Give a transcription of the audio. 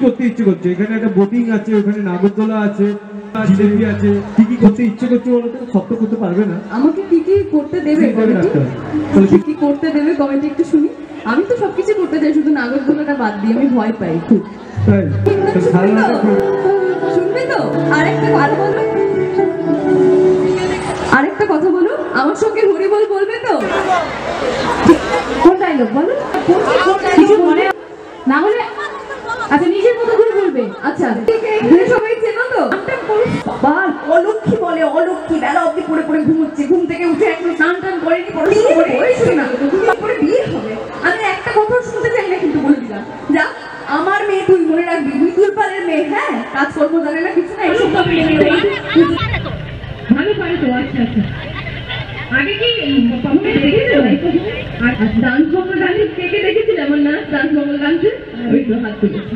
করতে ইচ্ছে করছে? এখানে একটা বোটিং আছে, ওখানে নাগরদোলা আছে, জিলেবি আছে, কি কি করতে ইচ্ছে করছে বলতে? সব তো করতে পারবে না। আমাকে কি কি করতে দেবে কমিটি? কি করতে দেবে কমিটি একটু শুনি। আমি তো সবকিছু করতে চাই, শুধু নাগরদোলাটা বাদ দিয়ে। আমি ভয় পাই খুব। শুনবে তো? আরেকটা ভালো বলো, আরেকটা কথা বলো, আমার সঙ্গে হরি বল বলবে তো? কোন ডায়লগ বলো? কিছু মনে না হলে আচ্ছা নিজের মতো করে বলবে। আচ্ছা সবাই চেনো তো? বাবা অলক্ষী বলে, অলক্ষী। বেলা অব্দি পড়ে পড়ে ঘুমোচ্ছে, ঘুম থেকে উঠে একদম স্নান টান করেনি, পরে বিয়ে হবে। আমি একটা কথা শুনতে চাই না, কিন্তু বলে দিলাম যা আমার মেয়ে, তুই মনে রাখবি বিপুল পালের মেয়ে। হ্যাঁ, কাজকর্ম জানে না, কিছু না, এসব ভালো পারে তো। আচ্ছা আচ্ছা, আগে কি দেখেছো ডান্স মঙ্গল গান? কে কে দেখেছিল আমার নাচ ডান্স মঙ্গল গান? ওই তো হাত তুলেছে।